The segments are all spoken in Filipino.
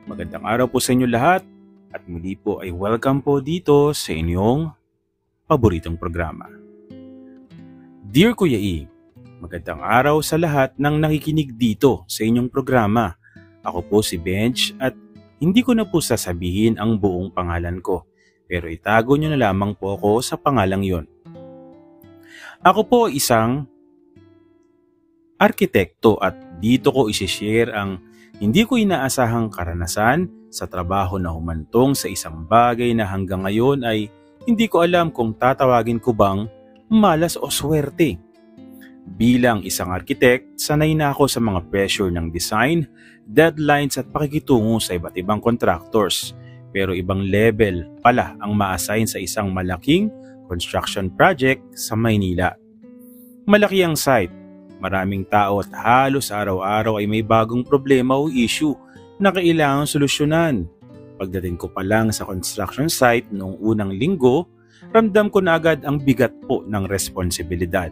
Magandang araw po sa inyo lahat at muli po ay welcome po dito sa inyong paboritong programa. Dear Kuya E, magandang araw sa lahat ng nakikinig dito sa inyong programa. Ako po si Bench at hindi ko na po sasabihin ang buong pangalan ko, pero itago nyo na lamang po ako sa pangalang yon. Ako po isang arkitekto at dito ko isishare ang hindi ko inaasahang karanasan sa trabaho na humantong sa isang bagay na hanggang ngayon ay hindi ko alam kung tatawagin ko bang malas o swerte. Bilang isang architect, sanay na ako sa mga pressure ng design, deadlines at pakikitungo sa iba't ibang contractors. Pero ibang level pala ang ma-assign sa isang malaking construction project sa Maynila. Malaki ang site. Maraming tao at halos araw-araw ay may bagong problema o issue na kailangang solusyonan. Pagdating ko pa lang sa construction site noong unang linggo, ramdam ko na agad ang bigat po ng responsibilidad.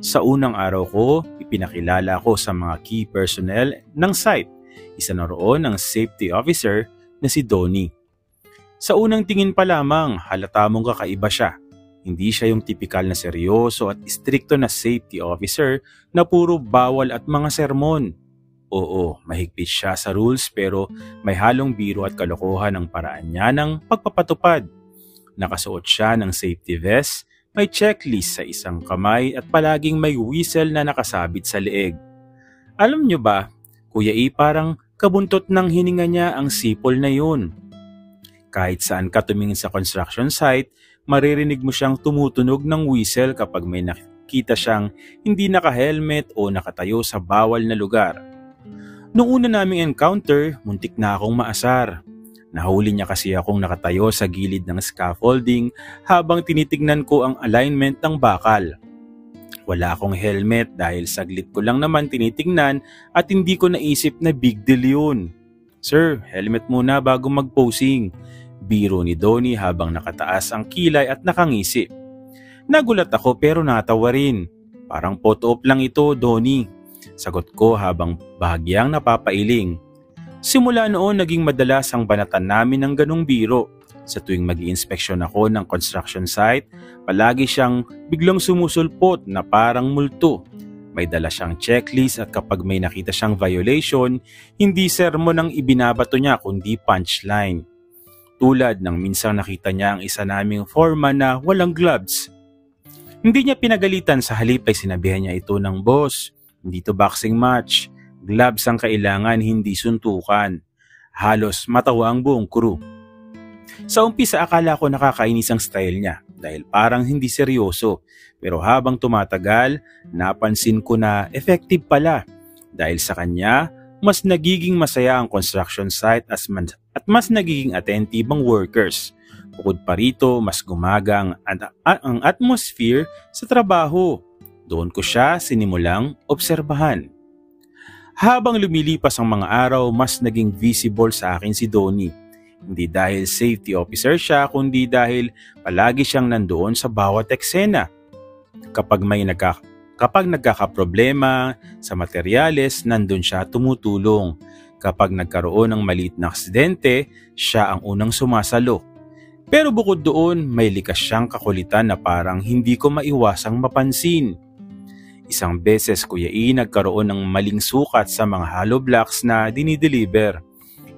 Sa unang araw ko, ipinakilala ko sa mga key personnel ng site. Isa na roon ang safety officer na si Donnie. Sa unang tingin pa lamang, halata mong kakaiba siya. Hindi siya yung tipikal na seryoso at istrikto na safety officer na puro bawal at mga sermon. Oo, mahigpit siya sa rules pero may halong biro at kalokohan ang paraan niya ng pagpapatupad. Nakasuot siya ng safety vest, may checklist sa isang kamay at palaging may whistle na nakasabit sa leeg. Alam nyo ba, Kuya E, parang kabuntot ng hininga niya ang sipol na yun. Kahit saan ka tumingin sa construction site, maririnig mo siyang tumutunog ng whistle kapag may nakita siyang hindi naka-helmet o nakatayo sa bawal na lugar. Noong una naming encounter, muntik na akong maasar. Nahuli niya kasi akong nakatayo sa gilid ng scaffolding habang tinitignan ko ang alignment ng bakal. Wala akong helmet dahil saglit ko lang naman tinitignan at hindi ko naisip na big deal yun. Sir, helmet muna bago mag-posing. Biro ni Donnie habang nakataas ang kilay at nakangisi. Nagulat ako pero natawa rin. Parang photo-op lang ito, Donnie. Sagot ko habang bahagyang napapailing. Simula noon naging madalas ang banatan namin ng ganong biro. Sa tuwing mag-iinspeksyon ako ng construction site, palagi siyang biglang sumusulpot na parang multo. May dala siyang checklist at kapag may nakita siyang violation, hindi sermon ang ibinabato niya kundi punchline. Tulad ng minsang nakita niya ang isa naming foreman na walang gloves. Hindi niya pinagalitan, sa halip ay sinabihan niya ito ng boss. Hindi to boxing match. Gloves ang kailangan, hindi suntukan. Halos matawa ang buong crew. Sa umpisa akala ko nakakainis ang style niya dahil parang hindi seryoso. Pero habang tumatagal, napansin ko na effective pala. Dahil sa kanya, mas nagiging masaya ang construction site at mas nagiging attentive ang workers. Bukod pa rito, mas gumagang ang atmosphere sa trabaho. Doon ko siya sinimulang obserbahan. Habang lumilipas ang mga araw, mas naging visible sa akin si Donnie. Hindi dahil safety officer siya, kundi dahil palagi siyang nandoon sa bawat eksena. Kapag nagkakaproblema sa materyales, nandun siya tumutulong. Kapag nagkaroon ng maliit na aksidente, siya ang unang sumasalo. Pero bukod doon, may likas siyang kakulitan na parang hindi ko maiwasang mapansin. Isang beses, Kuya E, nagkaroon ng maling sukat sa mga hollow blocks na dinideliver.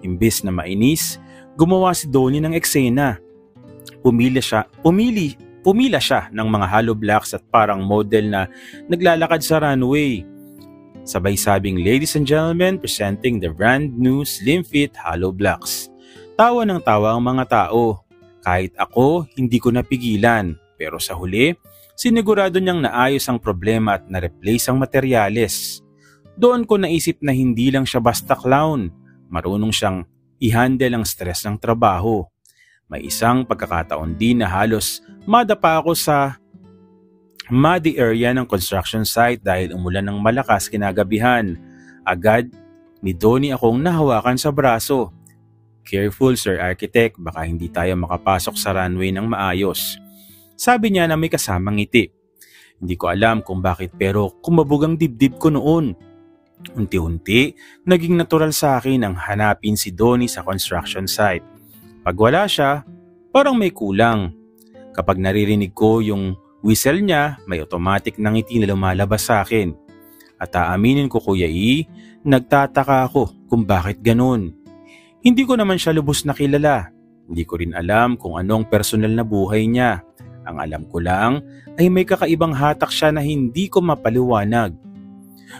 Imbes na mainis, gumawa si Donnie ng eksena. Pumila siya ng mga hollow blocks at parang model na naglalakad sa runway. Sabay sabing, "Ladies and gentlemen, presenting the brand new slim fit hollow blocks." Tawa ng tawa ang mga tao. Kahit ako, hindi ko napigilan. Pero sa huli, sinigurado niyang naayos ang problema at na-replace ang materyales. Doon ko naisip na hindi lang siya basta clown. Marunong siyang i-handle ang stress ng trabaho. May isang pagkakataon din na halos madapa ako sa muddy area ng construction site dahil umulan ng malakas kinagabihan. Agad ni Donnie akong nahawakan sa braso. "Careful, Sir Architect, baka hindi tayo makapasok sa runway ng maayos." Sabi niya na may kasamang ngiti. Hindi ko alam kung bakit pero kumabog ang dibdib ko noon. Unti-unti, naging natural sa akin ang hanapin si Donnie sa construction site. Pag wala siya, parang may kulang. Kapag naririnig ko yung whistle niya, may automatic na ngiti na lumalabas sa akin. At aaminin ko Kuya E, nagtataka ako kung bakit ganun. Hindi ko naman siya lubos na kilala. Hindi ko rin alam kung anong personal na buhay niya. Ang alam ko lang ay may kakaibang hatak siya na hindi ko mapaliwanag.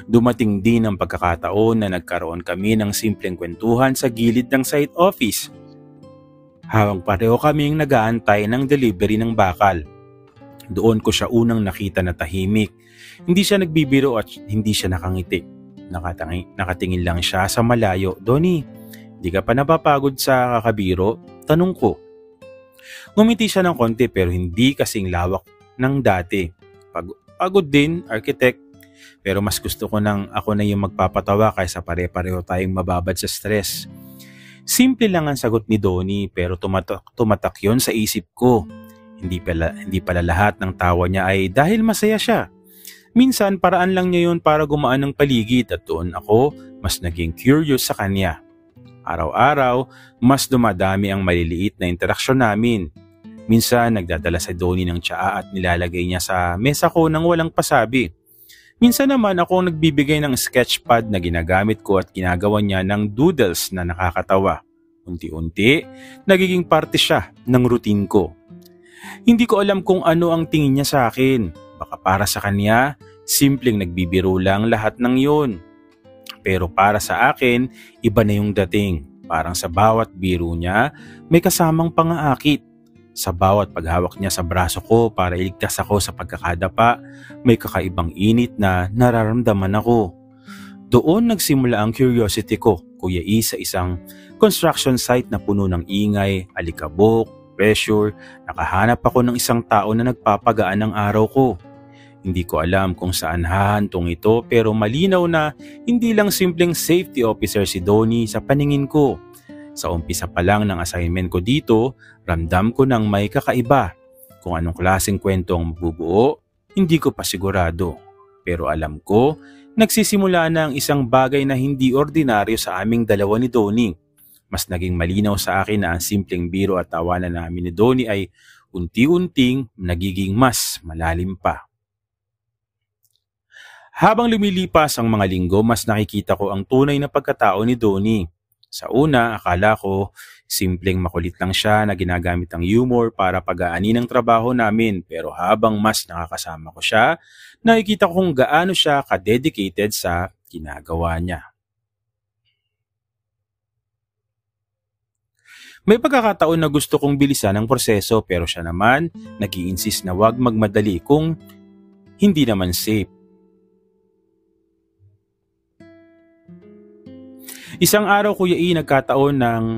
Dumating din ang pagkakataon na nagkaroon kami ng simpleng kwentuhan sa gilid ng site office. Habang pareho kaming nag-aantay ng delivery ng bakal. Doon ko siya unang nakita na tahimik. Hindi siya nagbibiro at hindi siya nakangiti. Nakatingin lang siya sa malayo. Donnie, di ka pa napapagod sa kakabiro? Tanong ko. Ngumiti siya ng konti pero hindi kasing lawak ng dati. Pagod din, architect. Pero mas gusto ko nang ako na yung magpapatawa kaysa pare-pareho tayong mababad sa stress. Simple lang ang sagot ni Donnie pero tumatak yon sa isip ko. Hindi pala lahat ng tawa niya ay dahil masaya siya. Minsan paraan lang niya yun para gumaan ng paligid at doon ako mas naging curious sa kanya. Araw-araw, mas dumadami ang maliliit na interaksyon namin. Minsan nagdadala si Donnie ng tsaa at nilalagay niya sa mesa ko nang walang pasabi. Minsan naman ako nagbibigay ng sketchpad na ginagamit ko at ginagawa niya ng doodles na nakakatawa. Unti-unti, nagiging parte siya ng routine ko. Hindi ko alam kung ano ang tingin niya sa akin. Baka para sa kanya, simpleng nagbibiro lang lahat ng yun. Pero para sa akin, iba na yung dating. Parang sa bawat biro niya, may kasamang pangaakit. Sa bawat paghawak niya sa braso ko para iligtas ako sa pagkakadapa, may kakaibang init na nararamdaman ako. Doon nagsimula ang curiosity ko, Kuya E, sa isang construction site na puno ng ingay, alikabok, pressure. Nakahanap ako ng isang tao na nagpapagaan ng araw ko. Hindi ko alam kung saan hahantong ito pero malinaw na hindi lang simpleng safety officer si Donnie sa paningin ko. Sa umpisa pa lang ng assignment ko dito, ramdam ko nang may kakaiba. Kung anong klaseng kwento ang mabubuo, hindi ko pa sigurado. Pero alam ko, nagsisimula na ang isang bagay na hindi ordinaryo sa aming dalawa ni Donnie. Mas naging malinaw sa akin na ang simpleng biro at tawanan namin ni Donnie ay unti-unting nagiging mas malalim pa. Habang lumilipas ang mga linggo, mas nakikita ko ang tunay na pagkatao ni Donnie. Sa una, akala ko simpleng makulit lang siya na ginagamit ang humor para pag-aani ng trabaho namin. Pero habang mas nakakasama ko siya, nakikita ko kung gaano siya ka-dedicated sa ginagawa niya. May pagkakataon na gusto kong bilisan ang proseso pero siya naman nag-i-insist na wag magmadali kung hindi naman safe. Isang araw Kuya E, nagkaroon ng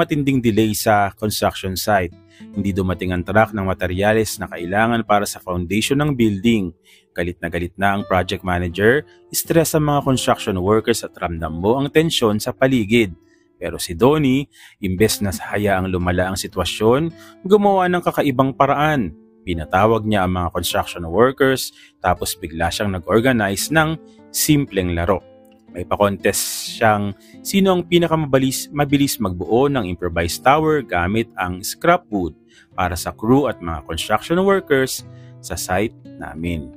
matinding delay sa construction site. Hindi dumating ang truck ng materyales na kailangan para sa foundation ng building. Galit na ang project manager, stress ang mga construction workers at ramdam mo ang tensyon sa paligid. Pero si Donnie, imbes na hayaang lumala ang sitwasyon, gumawa ng kakaibang paraan. Pinatawag niya ang mga construction workers tapos bigla siyang nag-organize ng simpleng laro. May pa-contest siyang sino ang pinakamabilis magbuo ng improvised tower gamit ang scrap wood para sa crew at mga construction workers sa site namin.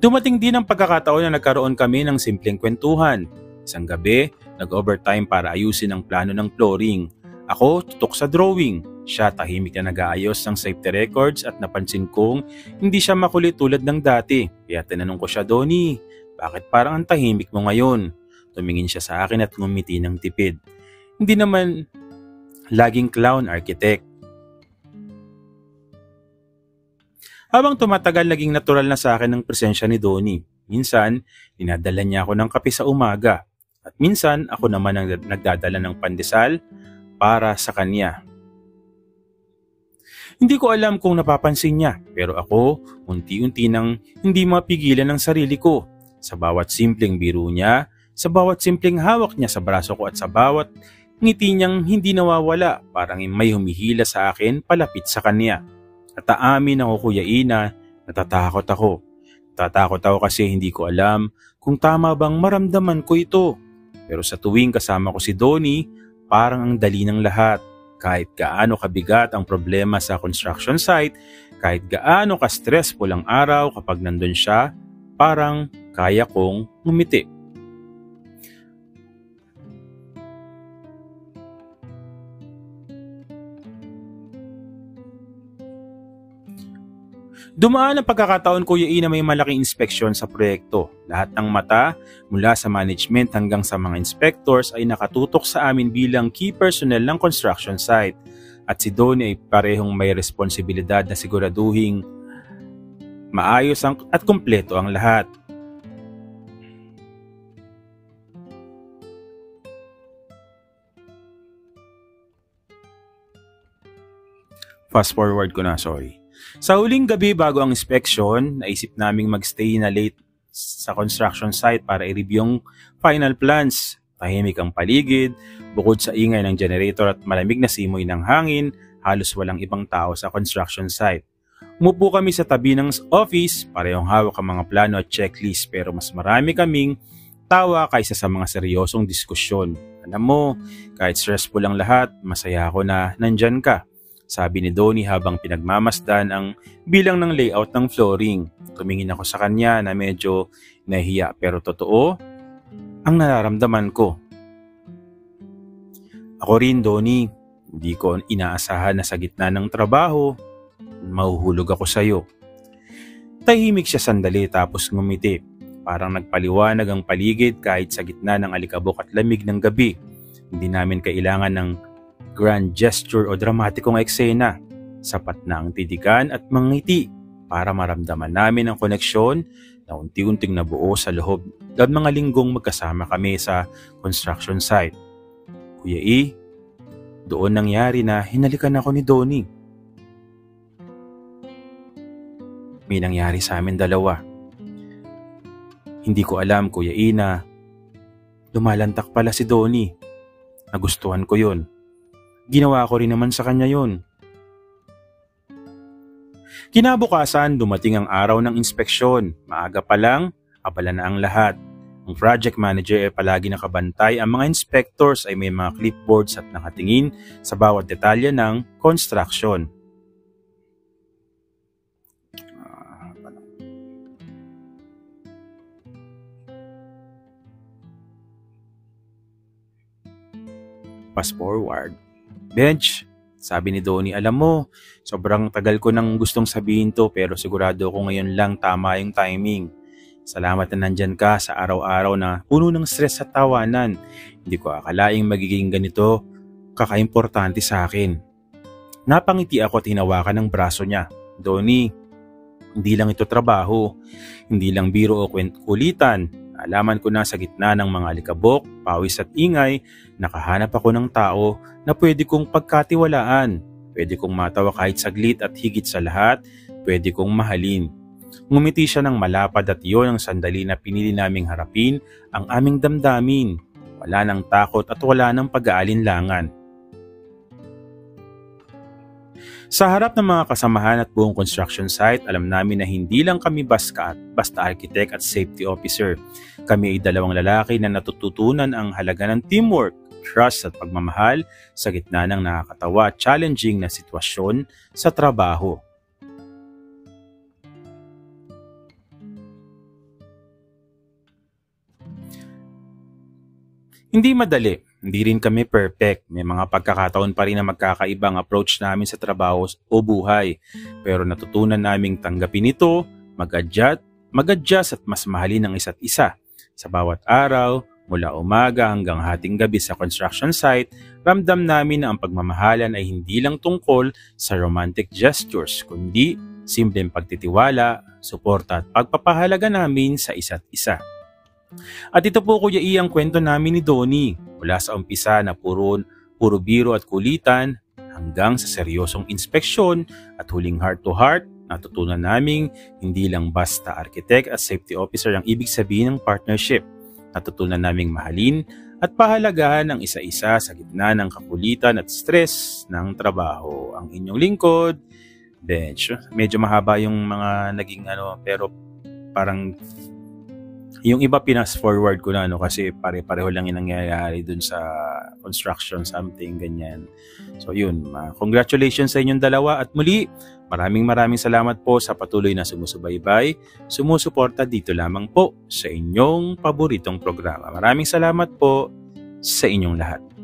Dumating din ang pagkakataon na nagkaroon kami ng simpleng kwentuhan. Isang gabi, nag-overtime para ayusin ang plano ng flooring. Ako, tutok sa drawing. Siya tahimik na nag-aayos ng safety records at napansin kong hindi siya makulit tulad ng dati. Kaya tinanong ko siya, Donnie, bakit parang ang tahimik mo ngayon? Tumingin siya sa akin at ngumiti ng tipid. Hindi naman laging clown, architect. Habang tumatagal, naging natural na sa akin ang presensya ni Donnie. Minsan, dinadala niya ako ng kape sa umaga. At minsan, ako naman ang nagdadala ng pandesal para sa kanya. Hindi ko alam kung napapansin niya, pero ako, unti-unti nang hindi mapigilan ang sarili ko. Sa bawat simpleng biro niya, Sa bawat simpleng hawak niya sa braso ko at sa bawat ngiti niyang hindi nawawala, parang may humihila sa akin palapit sa kanya. At aamin ako Kuya Ina, natatakot ako. Natatakot ako kasi hindi ko alam kung tama bang maramdaman ko ito. Pero sa tuwing kasama ko si Donnie, parang ang dali ng lahat. Kahit gaano kabigat ang problema sa construction site, kahit gaano ka-stressful ang araw kapag nandun siya, parang kaya kong ngumiti. Dumaan ang pagkakataon Kuya Ina may malaking inspeksyon sa proyekto. Lahat ng mata, mula sa management hanggang sa mga inspectors ay nakatutok sa amin bilang key personnel ng construction site. At si Donnie ay parehong may responsibilidad na siguraduhing maayos at kumpleto ang lahat. Fast forward ko na, sorry. Sa huling gabi bago ang inspection, naisip naming magstay na late sa construction site para i-review yung final plans. Tahimik ang paligid, bukod sa ingay ng generator at malamig na simoy ng hangin, halos walang ibang tao sa construction site. Umupo kami sa tabi ng office, parehong hawak ang mga plano at checklist, pero mas marami kaming tawa kaysa sa mga seryosong diskusyon. Alam mo, kahit stressful ang lahat, masaya ako na nandyan ka. Sabi ni Donnie habang pinagmamasdan ang bilang ng layout ng flooring. Tumingin ako sa kanya na medyo nahiya pero totoo ang nararamdaman ko. Ako rin, Donnie, hindi ko inaasahan na sa gitna ng trabaho, mahuhulog ako sa iyo. Tahimik siya sandali tapos ngumiti. Parang nagpaliwanag ang paligid kahit sa gitna ng alikabok at lamig ng gabi. Hindi namin kailangan ng grand gesture o dramatikong eksena. Sapat na ang titigan at mangiti para maramdaman namin ang koneksyon na unti-unting nabuo sa loob ng mga linggong magkasama kami sa construction site. Kuya E, doon nangyari na hinalikan ako ni Donnie. May nangyari sa amin dalawa. Hindi ko alam, Kuya E, na lumalantak pala si Donnie. Nagustuhan ko yun. Ginawa ko rin naman sa kanya yun. Kinabukasan, dumating ang araw ng inspeksyon. Maaga pa lang, abala na ang lahat. Ang project manager ay palagi nakabantay. Ang mga inspectors ay may mga clipboards at nakatingin sa bawat detalye ng construction. Fast forward. Bench, sabi ni Donnie, alam mo, sobrang tagal ko nang gustong sabihin to pero sigurado ko ngayon lang tama yung timing. Salamat na nandyan ka sa araw-araw na puno ng stress at tawanan. Hindi ko akalaing magiging ganito kakaimportante sa akin. Napangiti ako at hinawakan ng braso niya. Donnie, hindi lang ito trabaho, hindi lang biro o kulitan. Alaman ko na sa gitna ng mga alikabok, pawis at ingay, nakahanap ako ng tao na pwede kong pagkatiwalaan. Pwede kong matawa kahit saglit at higit sa lahat, pwede kong mahalin. Ngumiti siya ng malapad at iyon ang sandali na pinili naming harapin ang aming damdamin. Wala ng takot at wala ng pag-aalinlangan. Sa harap ng mga kasamahan at buong construction site, alam namin na hindi lang kami basta architect at safety officer. Kami ay dalawang lalaki na natututunan ang halaga ng teamwork, trust at pagmamahal sa gitna ng nakakatawa at challenging na sitwasyon sa trabaho. Hindi madali, hindi rin kami perfect. May mga pagkakataon pa rin na magkakaibang approach namin sa trabaho o buhay. Pero natutunan naming tanggapin ito, mag-adjust at mas mahalin ang isa't isa. Sa bawat araw, mula umaga hanggang hating gabi sa construction site, ramdam namin na ang pagmamahalan ay hindi lang tungkol sa romantic gestures, kundi simpleng pagtitiwala, suporta at pagpapahalaga namin sa isa't isa. At ito po Kuya E ang kwento namin ni Donnie, mula sa umpisa na puro biro at kulitan hanggang sa seryosong inspeksyon at huling heart to heart, natutunan naming hindi lang basta architect at safety officer ang ibig sabihin ng partnership. natutunan naming mahalin at pahalagahan ang isa-isa sa gitna ng kakulitan at stress ng trabaho. Ang inyong lingkod, Bench. Medyo mahaba yung mga naging pero parang yung iba pinas forward ko na kasi pare-pareho lang yung nangyayari dun sa construction something ganyan. So yun, congratulations sa inyong dalawa at muli maraming salamat po sa patuloy na sumusubaybay, sumusuporta dito lamang po sa inyong paboritong programa. Maraming salamat po sa inyong lahat.